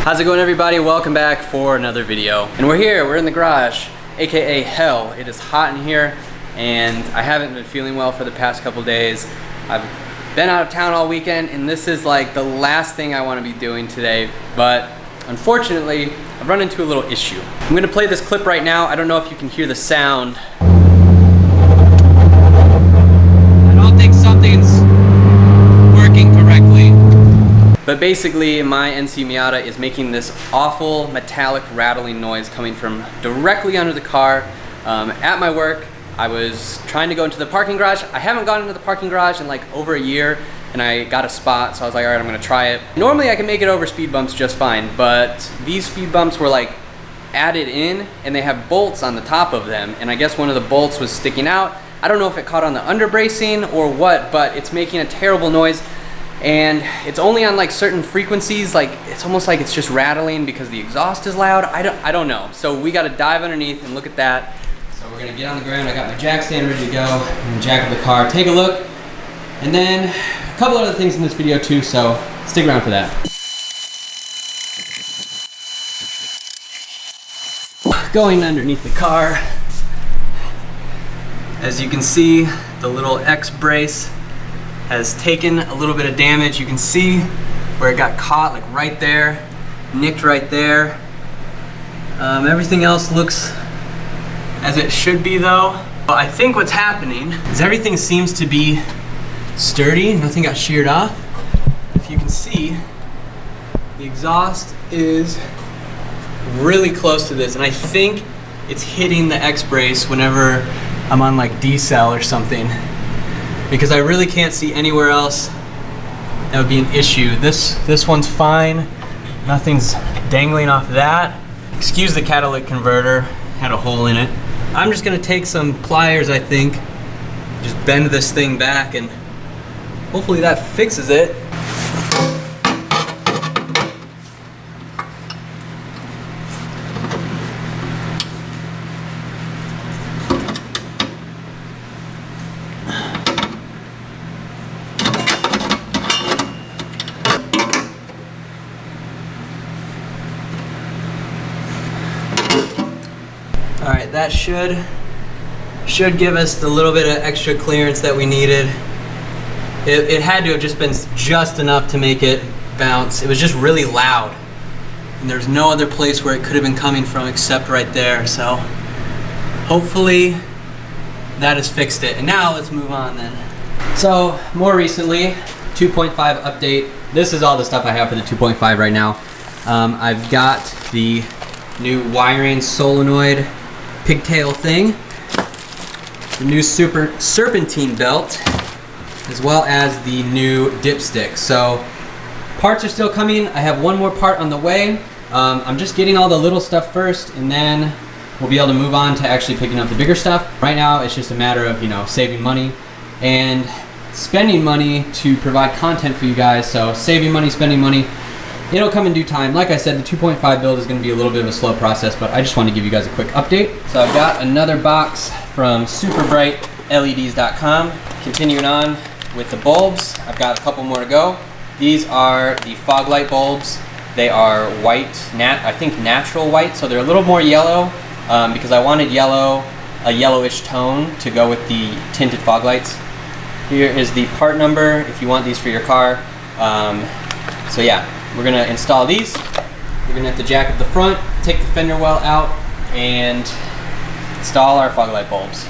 How's it going, everybody? Welcome back for another video. And we're in the garage, aka hell. It is hot in here and I haven't been feeling well for the past couple days. I've been out of town all weekend and this is like the last thing I want to be doing today, but unfortunately I've run into a little issue. I'm gonna play this clip right now. I don't know if you can hear the sound. I don't think something's working correctly. But basically, my NC Miata is making this awful metallic rattling noise coming from directly under the car. At my work, I was trying to go into the parking garage. I haven't gone into the parking garage in like over a year, and I got a spot, so I was like, all right, I'm gonna try it. Normally I can make it over speed bumps just fine, but these speed bumps were like added in, and they have bolts on the top of them, and I guess one of the bolts was sticking out. I don't know if it caught on the underbracing or what, but it's making a terrible noise. And it's only on like certain frequencies, like it's almost like it's just rattling because the exhaust is loud. I don't know. So we got to dive underneath and look at that. So we're gonna get on the ground. I got my jack stand ready to go. I'm gonna jack up the car, take a look, and then a couple other things in this video too. So stick around for that. Going underneath the car, as you can see, the little X brace has taken a little bit of damage. You can see where it got caught, like right there, nicked right there. Everything else looks as it should be though. But I think what's happening is everything seems to be sturdy, nothing got sheared off. If you can see, the exhaust is really close to this, and I think it's hitting the X brace whenever I'm on like decel or something, because I really can't see anywhere else that would be an issue. This one's fine. Nothing's dangling off that. Excuse the catalytic converter, had a hole in it. I'm just gonna take some pliers, I think, just bend this thing back, and hopefully that fixes it. All right, that should give us the little bit of extra clearance that we needed. It had to have just been just enough to make it bounce. It was just really loud, and there's no other place where it could have been coming from except right there. So hopefully that has fixed it. And now let's move on then. So more recently, 2.5 update. This is all the stuff I have for the 2.5 right now. I've got the new wiring solenoid pigtail thing, the new super serpentine belt, as well as the new dipstick. So parts are still coming. I have one more part on the way. I'm just getting all the little stuff first, and then we'll be able to move on to actually picking up the bigger stuff. Right now it's just a matter of, you know, saving money and spending money to provide content for you guys. So saving money, spending money, it'll come in due time. Like I said, the 2.5 build is going to be a little bit of a slow process, but I just want to give you guys a quick update. So I've got another box from superbrightleds.com. Continuing on with the bulbs, I've got a couple more to go. These are the fog light bulbs. They are white, I think natural white, so they're a little more yellow because I wanted yellow, a yellowish tone to go with the tinted fog lights. Here is the part number if you want these for your car. So yeah. We're gonna install these. We're gonna have to jack up the front, take the fender well out, and install our fog light bulbs.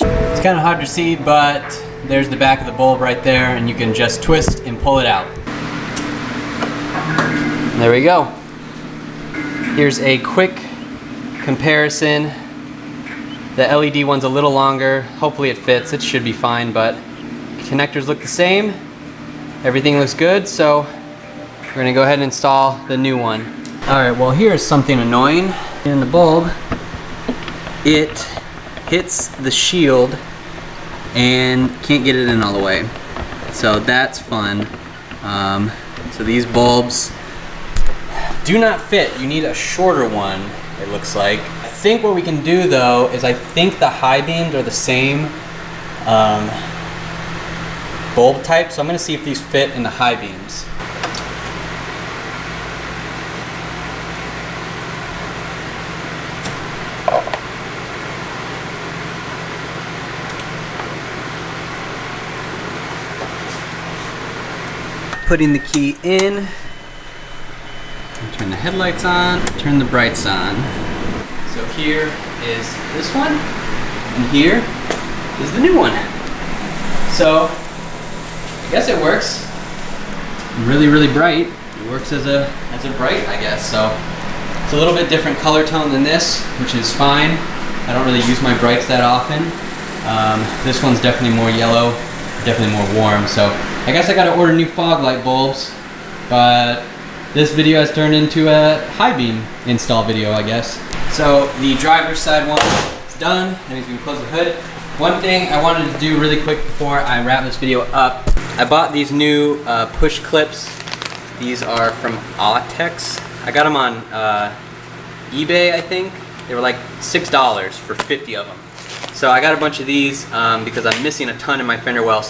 It's kind of hard to see, but there's the back of the bulb right there, and you can just twist and pull it out. There we go. Here's a quick comparison. The LED one's a little longer. Hopefully it fits. It should be fine, but connectors look the same. Everything looks good, so we're gonna go ahead and install the new one. All right, well, here's something annoying. In the bulb, it hits the shield and can't get it in all the way. So that's fun. So these bulbs do not fit. You need a shorter one, it looks like. I think what we can do though is I think the high beams are the same. bulb type, so I'm gonna see if these fit in the high beams. Putting the key in, turn the headlights on, turn the brights on. So here is this one, and here is the new one. So I guess it works. Really, really bright. It works as a bright, I guess. So it's a little bit different color tone than this, which is fine. I don't really use my brights that often. This one's definitely more yellow, definitely more warm. So I guess I gotta order new fog light bulbs, but this video has turned into a high beam install video, I guess. So the driver's side one is done. That means we can close the hood. One thing I wanted to do really quick before I wrap this video up, I bought these new push clips. These are from Atex. I got them on eBay, I think. They were like $6 for 50 of them. So I got a bunch of these because I'm missing a ton in my fender well.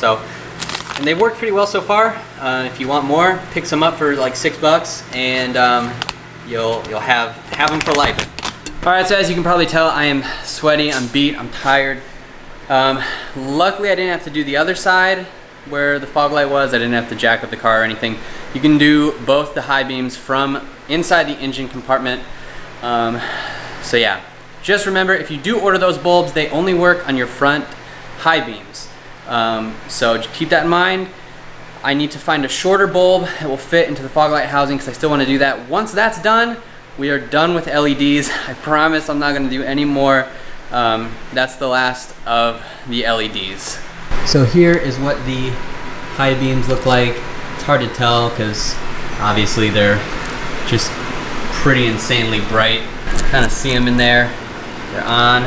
And they've worked pretty well so far. If you want more, pick some up for like $6 and you'll have them for life. All right, so as you can probably tell, I am sweaty, I'm beat, I'm tired. Luckily I didn't have to do the other side where the fog light was. I didn't have to jack up the car or anything. You can do both the high beams from inside the engine compartment. So yeah, just remember, if you do order those bulbs, they only work on your front high beams. So keep that in mind. I need to find a shorter bulb that will fit into the fog light housing because I still want to do that. Once that's done, we are done with LEDs. I promise I'm not going to do any more. That's the last of the LEDs. So here is what the high beams look like. It's hard to tell because obviously they're just pretty insanely bright. Kind of see them in there. They're on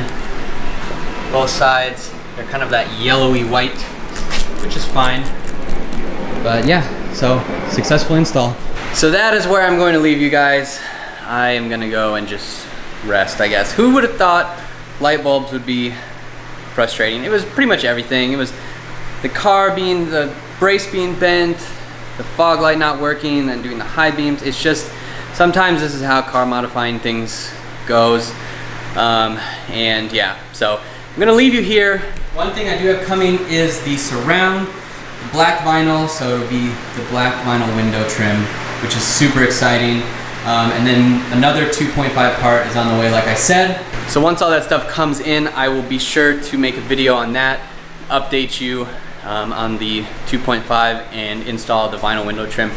both sides. They're kind of that yellowy white, which is fine. But yeah, so successful install. So that is where I'm going to leave you guys. I am gonna go and just rest, I guess. Who would have thought light bulbs would be frustrating? It was pretty much everything. It was the brace being bent, the fog light not working, and doing the high beams. It's just, sometimes this is how car modifying things goes. And yeah, so I'm gonna leave you here. One thing I do have coming is the surround, the black vinyl, so it'll be the black vinyl window trim, which is super exciting. And then another 2.5 part is on the way, like I said. So once all that stuff comes in, I will be sure to make a video on that, update you on the 2.5 and install the vinyl window trim.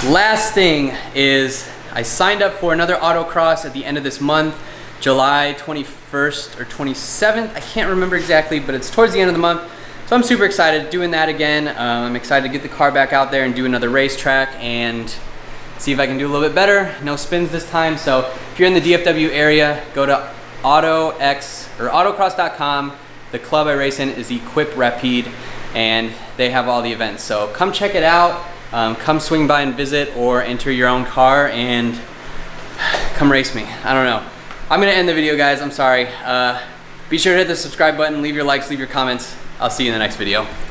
Last thing is I signed up for another autocross at the end of this month, July 21st or 27th. I can't remember exactly, but it's towards the end of the month. So I'm super excited doing that again. I'm excited to get the car back out there and do another racetrack and see if I can do a little bit better. No spins this time. So if you're in the DFW area, go to autocross.com. The club I race in is Equip Rapide, and they have all the events. So come check it out. Come swing by and visit, or enter your own car and come race me. I don't know. I'm gonna end the video, guys. I'm sorry. Be sure to hit the subscribe button, leave your likes, leave your comments. I'll see you in the next video.